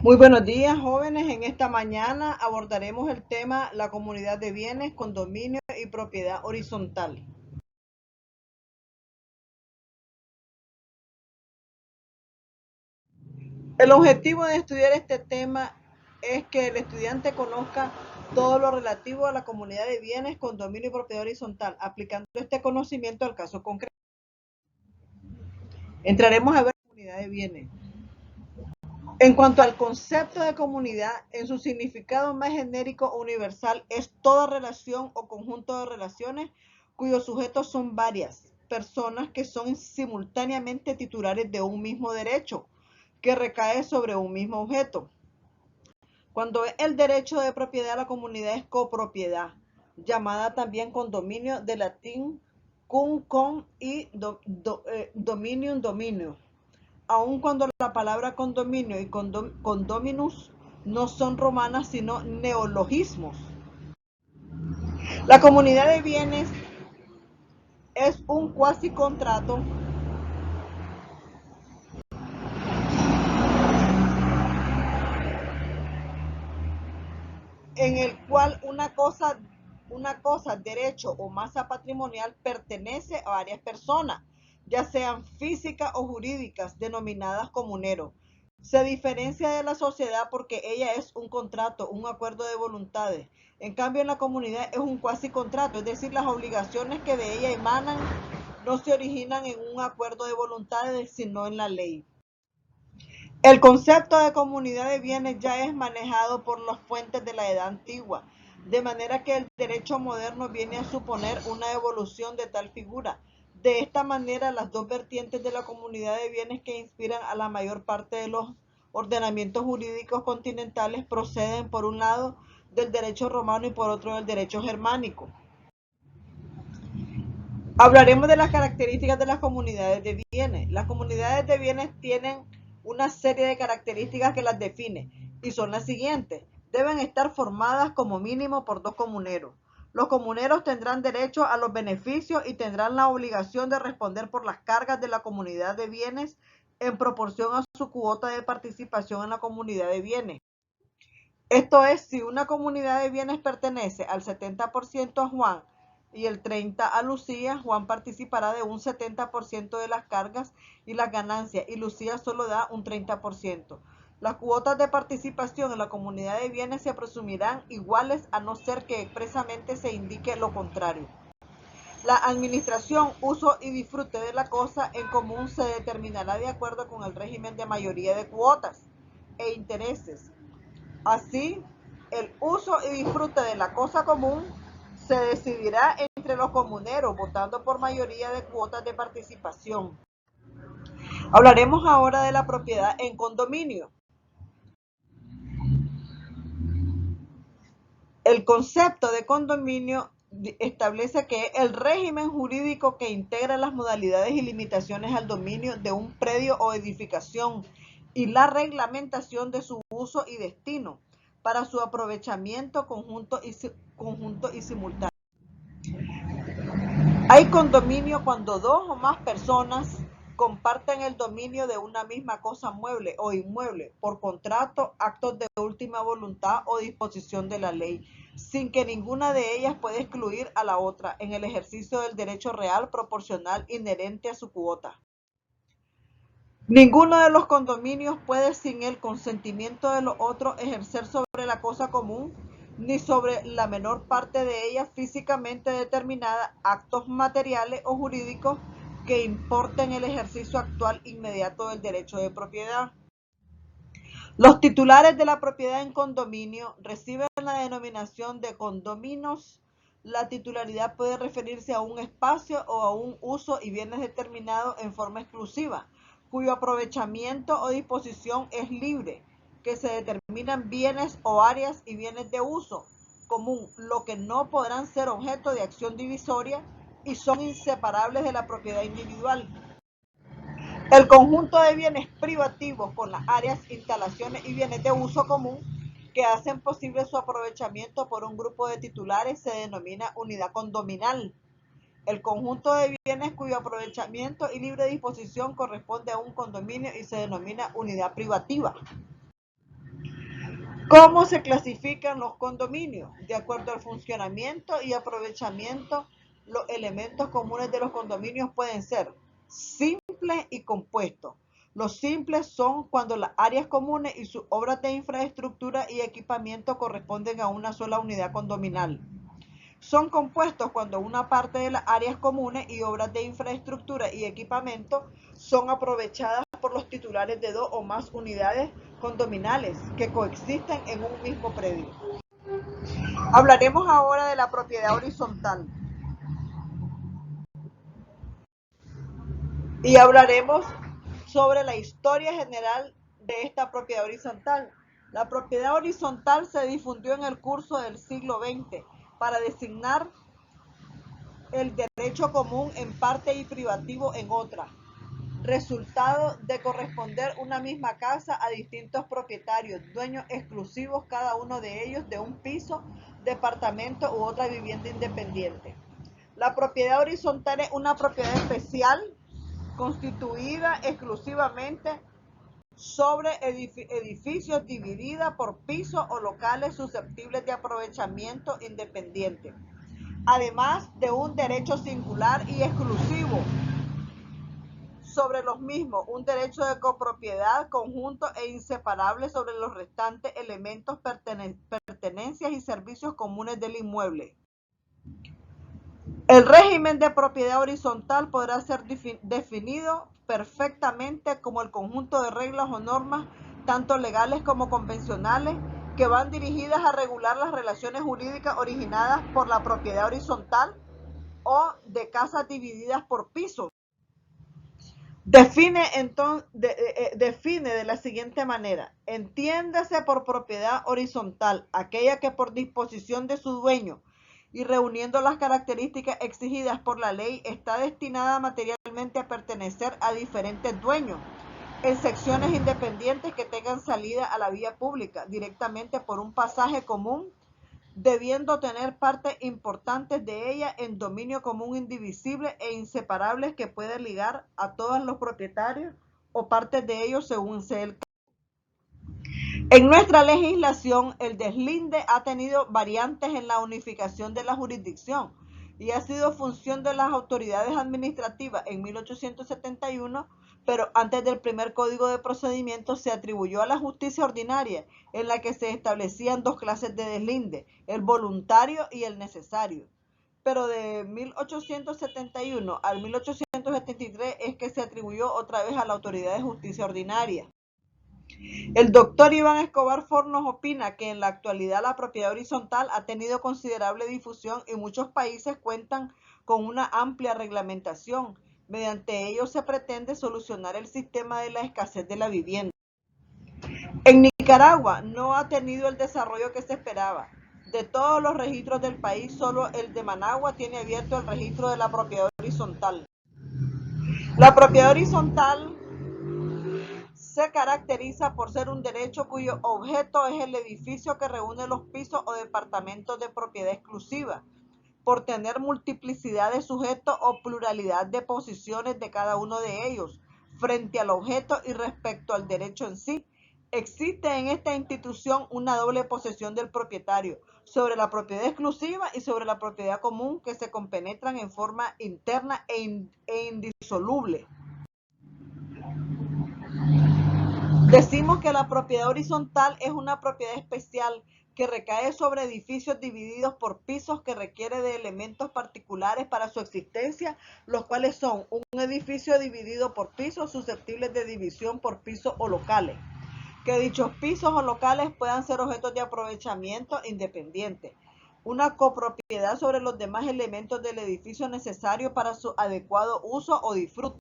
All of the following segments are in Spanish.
Muy buenos días, jóvenes. En esta mañana abordaremos el tema la comunidad de bienes, condominio y propiedad horizontal. El objetivo de estudiar este tema es que el estudiante conozca todo lo relativo a la comunidad de bienes, condominio y propiedad horizontal, aplicando este conocimiento al caso concreto. Entraremos a ver la comunidad de bienes. En cuanto al concepto de comunidad, en su significado más genérico o universal, es toda relación o conjunto de relaciones cuyos sujetos son varias personas que son simultáneamente titulares de un mismo derecho que recae sobre un mismo objeto. Cuando es el derecho de propiedad, la comunidad es copropiedad, llamada también condominio, de latín cum con y dominium dominio, aun cuando la palabra condominio y condominus no son romanas sino neologismos. La comunidad de bienes es un cuasi contrato en el cual una cosa, derecho o masa patrimonial pertenece a varias personas, ya sean físicas o jurídicas, denominadas comuneros. Se diferencia de la sociedad porque ella es un contrato, un acuerdo de voluntades. En cambio, en la comunidad es un cuasi contrato, es decir, las obligaciones que de ella emanan no se originan en un acuerdo de voluntades, sino en la ley. El concepto de comunidad de bienes ya es manejado por las fuentes de la Edad Antigua, de manera que el derecho moderno viene a suponer una evolución de tal figura. De esta manera, las dos vertientes de la comunidad de bienes que inspiran a la mayor parte de los ordenamientos jurídicos continentales proceden, por un lado, del derecho romano y por otro del derecho germánico. Hablaremos de las características de las comunidades de bienes. Las comunidades de bienes tienen una serie de características que las definen y son las siguientes. Deben estar formadas como mínimo por dos comuneros. Los comuneros tendrán derecho a los beneficios y tendrán la obligación de responder por las cargas de la comunidad de bienes en proporción a su cuota de participación en la comunidad de bienes. Esto es, si una comunidad de bienes pertenece al 70% a Juan y el 30% a Lucía, Juan participará de un 70% de las cargas y las ganancias y Lucía solo da un 30%. Las cuotas de participación en la comunidad de bienes se presumirán iguales a no ser que expresamente se indique lo contrario. La administración, uso y disfrute de la cosa en común se determinará de acuerdo con el régimen de mayoría de cuotas e intereses. Así, el uso y disfrute de la cosa común se decidirá entre los comuneros, votando por mayoría de cuotas de participación. Hablaremos ahora de la propiedad en condominio. El concepto de condominio establece que es el régimen jurídico que integra las modalidades y limitaciones al dominio de un predio o edificación y la reglamentación de su uso y destino para su aprovechamiento conjunto y simultáneo. Hay condominio cuando dos o más personas comparten el dominio de una misma cosa mueble o inmueble por contrato, actos de última voluntad o disposición de la ley, sin que ninguna de ellas pueda excluir a la otra en el ejercicio del derecho real proporcional inherente a su cuota. Ninguno de los condominios puede, sin el consentimiento de los otros, ejercer sobre la cosa común, ni sobre la menor parte de ella físicamente determinada, actos materiales o jurídicos que importen el ejercicio actual inmediato del derecho de propiedad. Los titulares de la propiedad en condominio reciben la denominación de condóminos. La titularidad puede referirse a un espacio o a un uso y bienes determinados en forma exclusiva, cuyo aprovechamiento o disposición es libre, que se determinan bienes o áreas y bienes de uso común, lo que no podrán ser objeto de acción divisoria y son inseparables de la propiedad individual. El conjunto de bienes privativos con las áreas, instalaciones y bienes de uso común que hacen posible su aprovechamiento por un grupo de titulares se denomina unidad condominal. El conjunto de bienes cuyo aprovechamiento y libre disposición corresponde a un condominio y se denomina unidad privativa. ¿Cómo se clasifican los condominios? De acuerdo al funcionamiento y aprovechamiento, los elementos comunes de los condominios pueden ser simples y compuestos. Los simples son cuando las áreas comunes y sus obras de infraestructura y equipamiento corresponden a una sola unidad condominal. Son compuestos cuando una parte de las áreas comunes y obras de infraestructura y equipamiento son aprovechadas por los titulares de dos o más unidades condominales que coexisten en un mismo predio. Hablaremos ahora de la propiedad horizontal y hablaremos sobre la historia general de esta propiedad horizontal. La propiedad horizontal se difundió en el curso del siglo XX para designar el derecho común en parte y privativo en otra, resultado de corresponder una misma casa a distintos propietarios, dueños exclusivos cada uno de ellos de un piso, departamento u otra vivienda independiente. La propiedad horizontal es una propiedad especial constituida exclusivamente sobre edificios dividida por pisos o locales susceptibles de aprovechamiento independiente, además de un derecho singular y exclusivo sobre los mismos, un derecho de copropiedad conjunto e inseparable sobre los restantes elementos, pertenencias y servicios comunes del inmueble. El régimen de propiedad horizontal podrá ser definido perfectamente como el conjunto de reglas o normas, tanto legales como convencionales, que van dirigidas a regular las relaciones jurídicas originadas por la propiedad horizontal o de casas divididas por pisos. Define de la siguiente manera: entiéndase por propiedad horizontal aquella que por disposición de su dueño y reuniendo las características exigidas por la ley está destinada materialmente a pertenecer a diferentes dueños en secciones independientes que tengan salida a la vía pública directamente por un pasaje común, debiendo tener partes importantes de ella en dominio común indivisible e inseparables que puede ligar a todos los propietarios o partes de ellos según sea el caso. En nuestra legislación, el deslinde ha tenido variantes en la unificación de la jurisdicción y ha sido función de las autoridades administrativas en 1871, pero antes del primer Código de Procedimientos se atribuyó a la justicia ordinaria, en la que se establecían dos clases de deslinde, el voluntario y el necesario. Pero de 1871 al 1873 es que se atribuyó otra vez a la autoridad de justicia ordinaria. El doctor Iván Escobar Fornos opina que en la actualidad la propiedad horizontal ha tenido considerable difusión y muchos países cuentan con una amplia reglamentación. Mediante ello se pretende solucionar el sistema de la escasez de la vivienda. En Nicaragua no ha tenido el desarrollo que se esperaba. De todos los registros del país, solo el de Managua tiene abierto el registro de la propiedad horizontal. La propiedad horizontal se caracteriza por ser un derecho cuyo objeto es el edificio que reúne los pisos o departamentos de propiedad exclusiva, por tener multiplicidad de sujetos o pluralidad de posiciones de cada uno de ellos frente al objeto y respecto al derecho en sí. Existe en esta institución una doble posesión del propietario sobre la propiedad exclusiva y sobre la propiedad común, que se compenetran en forma interna e indisoluble. Decimos que la propiedad horizontal es una propiedad especial que recae sobre edificios divididos por pisos, que requiere de elementos particulares para su existencia, los cuales son un edificio dividido por pisos susceptibles de división por pisos o locales. Que dichos pisos o locales puedan ser objetos de aprovechamiento independiente. Una copropiedad sobre los demás elementos del edificio necesarios para su adecuado uso o disfrute.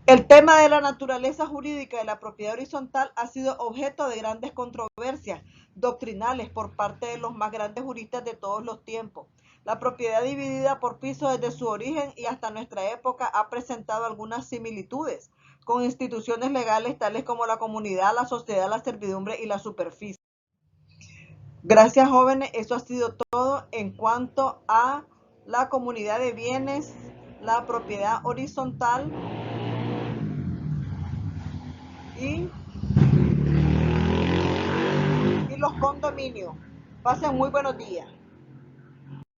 El tema de la naturaleza jurídica de la propiedad horizontal ha sido objeto de grandes controversias doctrinales por parte de los más grandes juristas de todos los tiempos. La propiedad dividida por pisos desde su origen y hasta nuestra época ha presentado algunas similitudes con instituciones legales tales como la comunidad, la sociedad, la servidumbre y la superficie. Gracias, jóvenes. Eso ha sido todo en cuanto a la comunidad de bienes, la propiedad horizontal y los dominio. Pasen muy buenos días.